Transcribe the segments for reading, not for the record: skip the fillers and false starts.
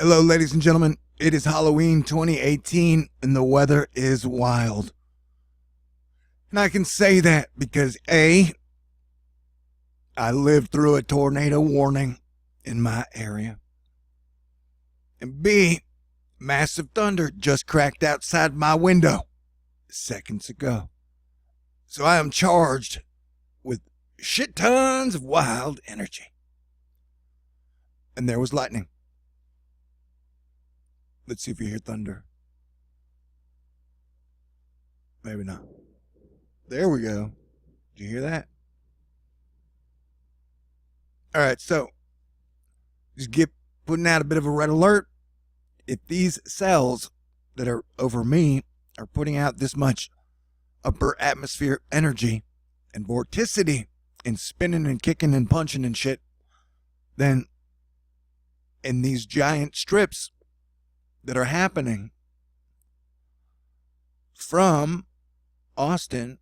Hello, ladies and gentlemen. It is Halloween 2018, and the weather is wild. And I can say that because A, I lived through a tornado warning in my area. And B, massive thunder just cracked outside my window seconds ago. So I am charged with shit tons of wild energy. And there was lightning. Let's see if you hear thunder. Maybe not. There we go. Did you hear that? All right, so just putting out a bit of a red alert. If these cells that are over me are putting out this much upper atmosphere energy and vorticity and spinning and kicking and punching and shit, then in these giant strips that are happening from Austin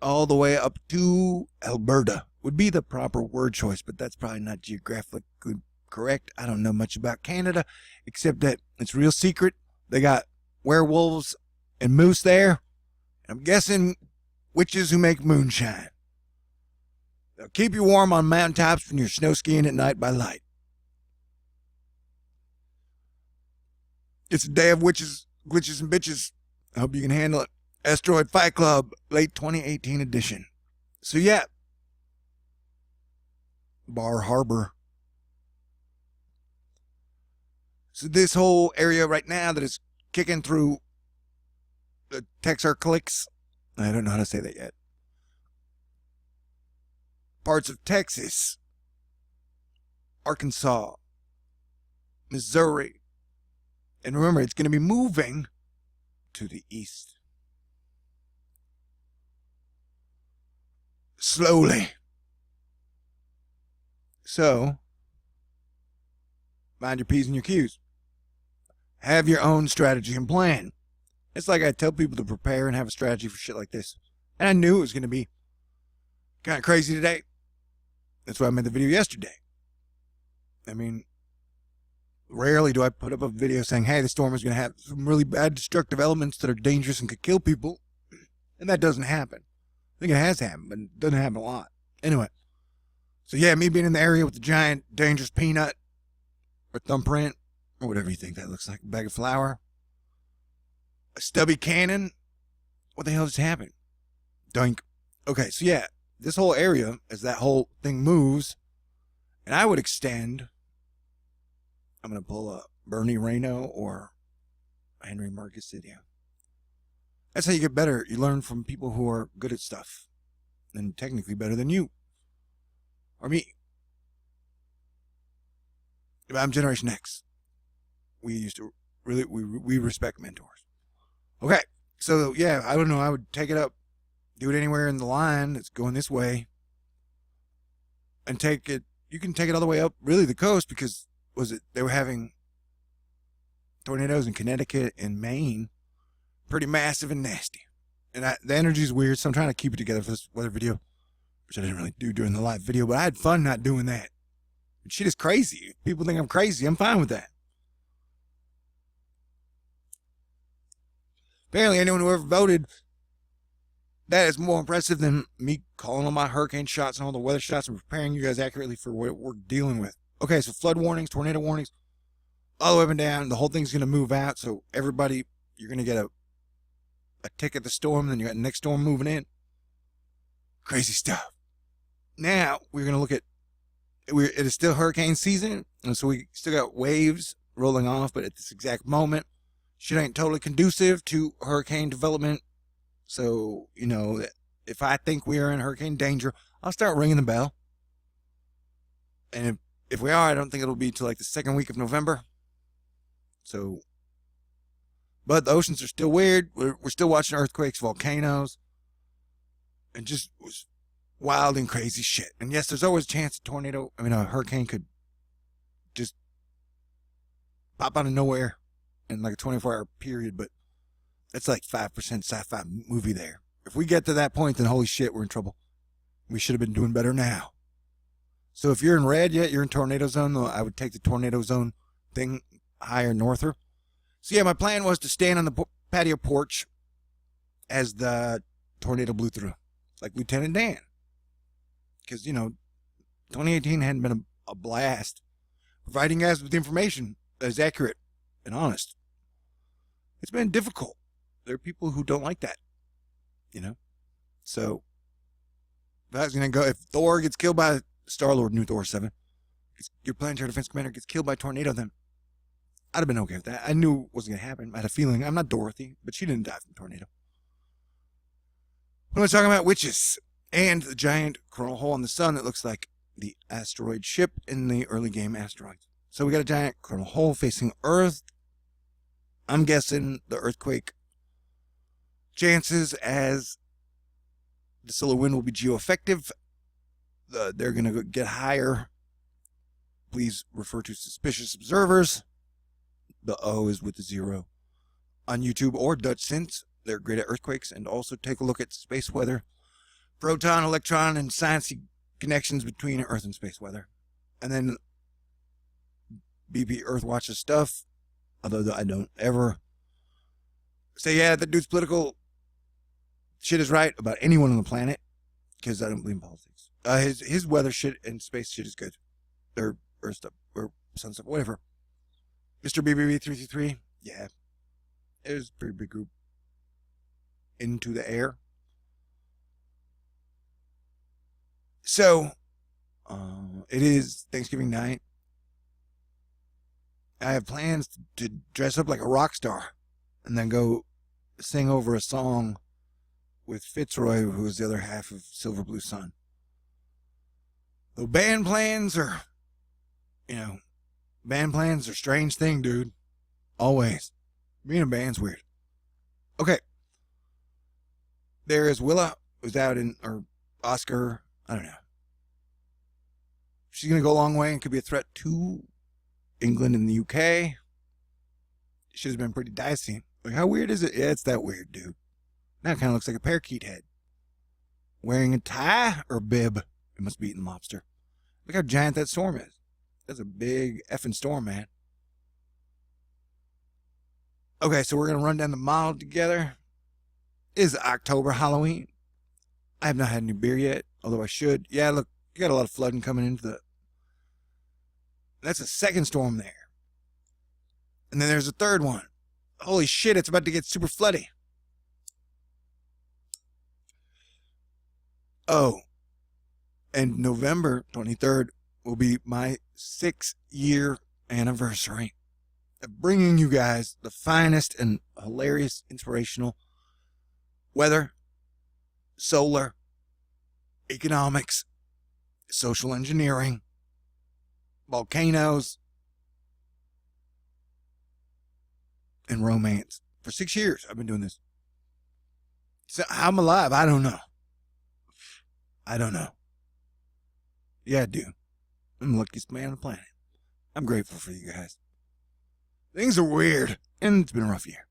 all the way up to Alberta would be the proper word choice, but that's probably not geographically correct. I don't know much about Canada, except that it's real secret. They got werewolves and moose there. I'm guessing witches who make moonshine. They'll keep you warm on mountaintops when you're snow skiing at night by light. It's a day of witches, glitches, and bitches. I hope you can handle it. Asteroid Fight Club, late 2018 edition. So yeah. Bar Harbor. So this whole area right now that is kicking through the Texarklicks, I don't know how to say that yet. Parts of Texas, Arkansas, Missouri. And remember, it's going to be moving to the east. Slowly. So, mind your P's and your Q's. Have your own strategy and plan. It's like I tell people to prepare and have a strategy for shit like this. And I knew it was going to be kind of crazy today. That's why I made the video yesterday. I mean, rarely do I put up a video saying, hey, the storm is going to have some really bad destructive elements that are dangerous and could kill people. And that doesn't happen. I think it has happened, but it doesn't happen a lot. Anyway. So yeah, me being in the area with the giant dangerous peanut or thumbprint or whatever you think that looks like, a bag of flour, a stubby cannon. What the hell just happened? Dunk. Okay, so yeah, this whole area, as that whole thing moves, and I would extend, I'm going to pull a Bernie Reno or Henry Marcus video. That's how you get better. You learn from people who are good at stuff and technically better than you or me. I'm Generation X. We used to really, we respect mentors. Okay, so yeah, I don't know. I would take it up, do it anywhere in the line that's going this way, and take it. You can take it all the way up, really, the coast, because they were having tornadoes in Connecticut and Maine, pretty massive and nasty. And the energy is weird, so I'm trying to keep it together for this weather video, which I didn't really do during the live video, but I had fun not doing that. And shit is crazy. If people think I'm crazy, I'm fine with that. Apparently, anyone who ever voted, that is more impressive than me calling all my hurricane shots and all the weather shots and preparing you guys accurately for what we're dealing with. Okay, so flood warnings, tornado warnings, all the way up and down. The whole thing's going to move out, so everybody, you're going to get a tick at the storm, then you got the next storm moving in. Crazy stuff. Now, we're going to look at, it is still hurricane season, and so we still got waves rolling off, but at this exact moment, shit ain't totally conducive to hurricane development. So, you know, if I think we are in hurricane danger, I'll start ringing the bell. And if we are, I don't think it'll be till like the second week of November. So, but the oceans are still weird. We're still watching earthquakes, volcanoes, and just wild and crazy shit. And yes, there's always a chance a hurricane could just pop out of nowhere in like a 24-hour period, but that's like 5% sci-fi movie there. If we get to that point, then holy shit, we're in trouble. We should have been doing better now. So if you're in red yet, you're in tornado zone, I would take the tornado zone thing, higher norther. So yeah, my plan was to stand on the patio porch as the tornado blew through, like Lieutenant Dan. Because, 2018 hadn't been a blast. Providing you guys with information that is accurate and honest. It's been difficult. There are people who don't like that, So, if I was going to go, if Thor gets killed by Star-Lord, new Thor 7, your planetary defense commander gets killed by a tornado, then I'd have been okay with that. I knew it wasn't going to happen. I had a feeling. I'm not Dorothy, but she didn't die from a tornado. When we're talking about witches and the giant coronal hole in the sun that looks like the asteroid ship in the early game Asteroids. So we got a giant coronal hole facing Earth. I'm guessing the earthquake chances as the solar wind will be geoeffective. They're going to get higher. Please refer to suspicious observers. The O is with the 0 on YouTube or Dutch Sense. They're great at earthquakes. And also take a look at space weather, proton, electron, and sciencey connections between Earth and space weather. And then BP Earthwatch's stuff, although I don't ever say, yeah, that dude's political shit is right about anyone on the planet, because I don't believe in politics. His weather shit and space shit is good. Or Earth stuff, or sun stuff, whatever. Mr. BBB333, yeah, it was a pretty big group. Into the air. So, it is Thanksgiving night. I have plans to dress up like a rock star and then go sing over a song with Fitzroy, who is the other half of Silver Blue Sun. Though band plans are, a strange thing, dude. Always. Being a band's weird. Okay. There is Willa, who's out or Oscar, I don't know. She's going to go a long way and could be a threat to England and the UK. She's been pretty dicey. Like, how weird is it? Yeah, it's that weird, dude. Now it kind of looks like a parakeet head. Wearing a tie or a bib. It must be eating lobster. Look how giant that storm is. That's a big effing storm, man. Okay, so we're going to run down the mall together. It is October, Halloween. I have not had any beer yet, although I should. Yeah, look, you got a lot of flooding coming into the... That's a second storm there. And then there's a third one. Holy shit, it's about to get super floody. Oh, and November 23rd will be my 6-year anniversary of bringing you guys the finest and hilarious, inspirational weather, solar, economics, social engineering, volcanoes, and romance. For 6 years, I've been doing this. So I'm alive. I don't know. Yeah, I do. I'm the luckiest man on the planet. I'm grateful for you guys. Things are weird, and it's been a rough year.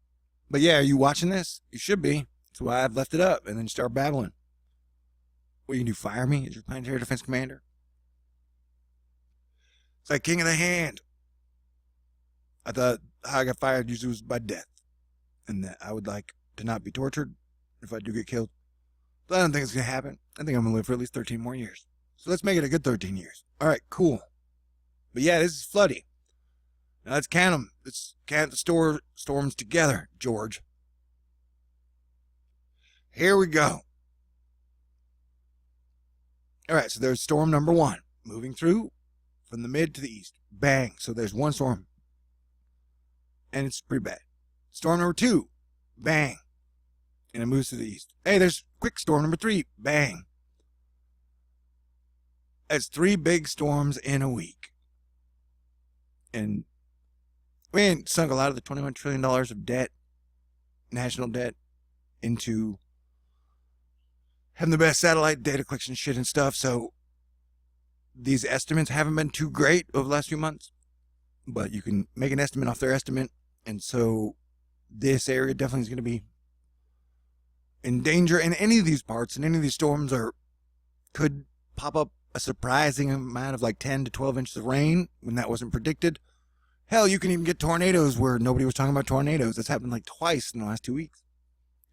But yeah, are you watching this? You should be. That's why I've left it up and then start babbling. What you can do, fire me as your planetary defense commander? It's like King of the Hand. I thought how I got fired usually was by death. And that I would like to not be tortured if I do get killed. But I don't think it's going to happen. I think I'm going to live for at least 13 more years. So let's make it a good 13 years. All right, cool. But yeah, this is floody. Now let's count them. Let's count the storms together, George. Here we go. All right, so there's storm number 1. Moving through from the mid to the east. Bang. So there's one storm. And it's pretty bad. Storm number 2. Bang. And it moves to the east. Hey, there's quick storm number 3. Bang. That's 3 big storms in a week. And we ain't sunk a lot of the $21 trillion of debt, national debt, into having the best satellite data collection shit and stuff. So these estimates haven't been too great over the last few months. But you can make an estimate off their estimate. And so this area definitely is going to be in danger. And any of these parts and any of these storms could pop up a surprising amount of like 10 to 12 inches of rain when that wasn't predicted. Hell, you can even get tornadoes where nobody was talking about tornadoes. That's happened like twice in the last 2 weeks.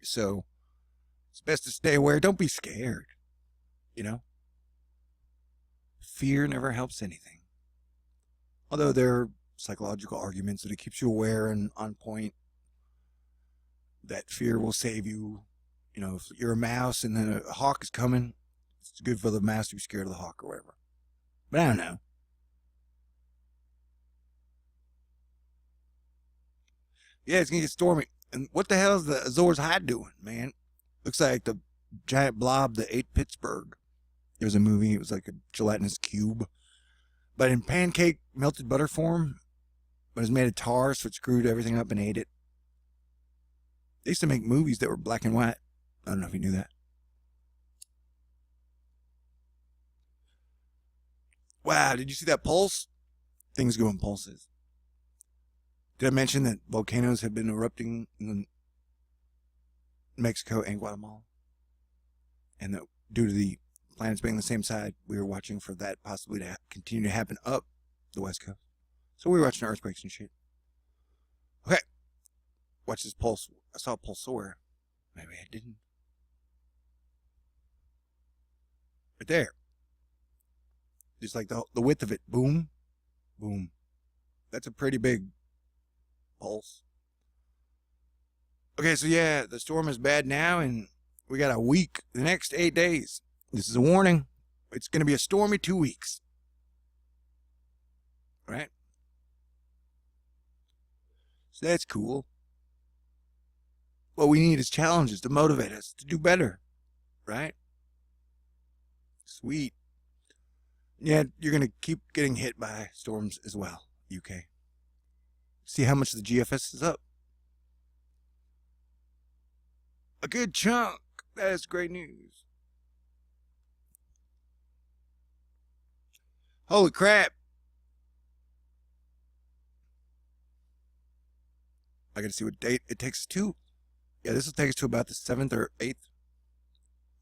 So it's best to stay aware. Don't be scared. You know? Fear never helps anything. Although there are psychological arguments that it keeps you aware and on point. That fear will save you. You know, if you're a mouse and then a hawk is coming, it's good for the mouse to be scared of the hawk or whatever. But I don't know. Yeah, it's going to get stormy. And what the hell is the Azores High doing, man? Looks like the giant blob that ate Pittsburgh. There was a movie. It was like a gelatinous cube. But in pancake melted butter form. But it was made of tar, so it screwed everything up and ate it. They used to make movies that were black and white. I don't know if you knew that. Wow, did you see that pulse? Things go in pulses. Did I mention that volcanoes have been erupting in Mexico and Guatemala? And that due to the planets being the same side, we were watching for that possibly to continue to happen up the west coast. So we were watching earthquakes and shit. Okay. Watch this pulse. I saw a pulsar. Maybe I didn't. Right there. Just like the width of it. Boom. Boom. That's a pretty big pulse. Okay, so yeah, the storm is bad now, and we got a week, the next 8 days. This is a warning. It's going to be a stormy 2 weeks. Right? So that's cool. What we need is challenges to motivate us to do better. Right? Sweet. Yeah, you're going to keep getting hit by storms as well, UK. See how much the GFS is up. A good chunk. That is great news. Holy crap. I got to see what date it takes us to. Yeah, this will take us to about the 7th or 8th.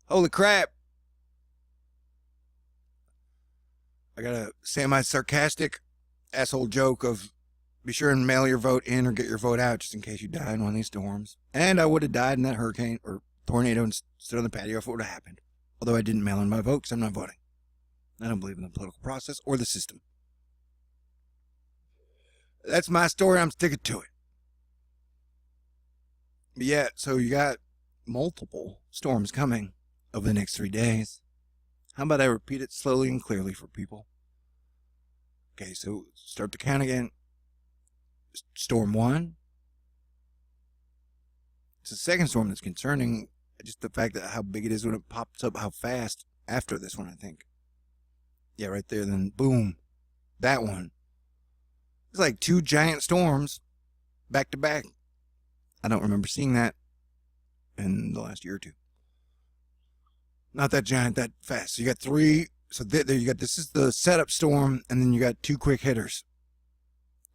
Holy crap. I got a semi-sarcastic asshole joke of be sure and mail your vote in or get your vote out just in case you die in one of these storms. And I would have died in that hurricane or tornado and stood on the patio if it would have happened. Although I didn't mail in my vote because I'm not voting. I don't believe in the political process or the system. That's my story. I'm sticking to it. But yeah, so you got multiple storms coming over the next 3 days. How about I repeat it slowly and clearly for people? Okay, so start the count again. Storm 1. It's the second storm that's concerning. Just the fact that how big it is when it pops up, how fast after this one, I think. Yeah, right there. Then boom. That one. It's like 2 giant storms back to back. I don't remember seeing that in the last year or 2. Not that giant, that fast. So you got 3. So there you got, this is the setup storm, and then you got 2 quick hitters.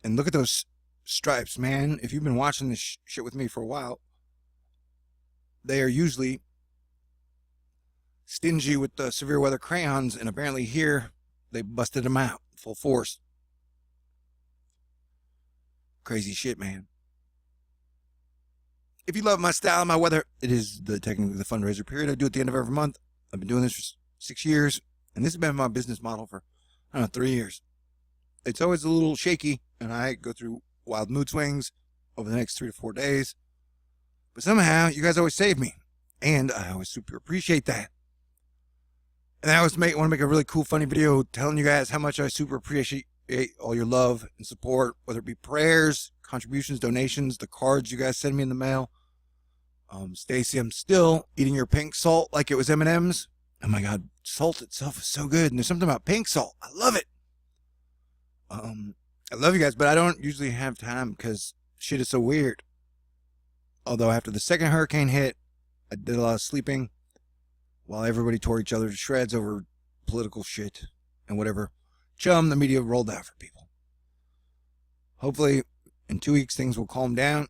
And look at those stripes, man. If you've been watching this shit with me for a while, they are usually stingy with the severe weather crayons, and apparently here they busted them out full force. Crazy shit, man. If you love my style and my weather, it is technically the fundraiser period I do at the end of every month. I've been doing this for 6 years, and this has been my business model for, I don't know, 3 years. It's always a little shaky, and I go through wild mood swings over the next 3 to 4 days. But somehow, you guys always save me, and I always super appreciate that. And I always want to make a really cool, funny video telling you guys how much I super appreciate all your love and support, whether it be prayers, contributions, donations, the cards you guys send me in the mail. Stacy, I'm still eating your pink salt like it was M&M's. Oh my God, salt itself is so good. And there's something about pink salt. I love it. I love you guys, but I don't usually have time because shit is so weird. Although after the second hurricane hit, I did a lot of sleeping while everybody tore each other to shreds over political shit and whatever chum the media rolled out for people. Hopefully, in 2 weeks, things will calm down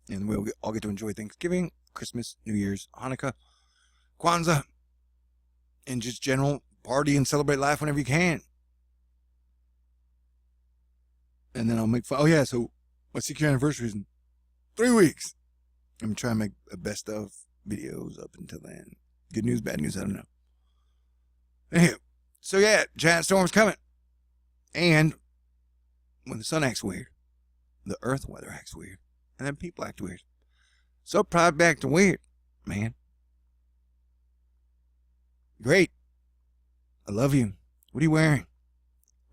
and we'll all get to enjoy Thanksgiving, Christmas, New Year's, Hanukkah, Kwanzaa, and just general party and celebrate life whenever you can. And then I'll make fun. Oh, yeah, so my 6-year anniversary is in 3 weeks. I'm trying to make a best of videos up until then. Good news, bad news, I don't know. Anyway, so yeah, giant storm's coming. And when the sun acts weird, the earth weather acts weird, and then people act weird. So probably acting weird, man. Great. I love you. What are you wearing?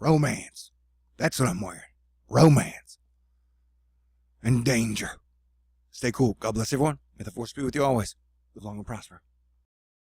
Romance. That's what I'm wearing. Romance. And danger. Stay cool. God bless everyone. May the force be with you always. Live long and prosper.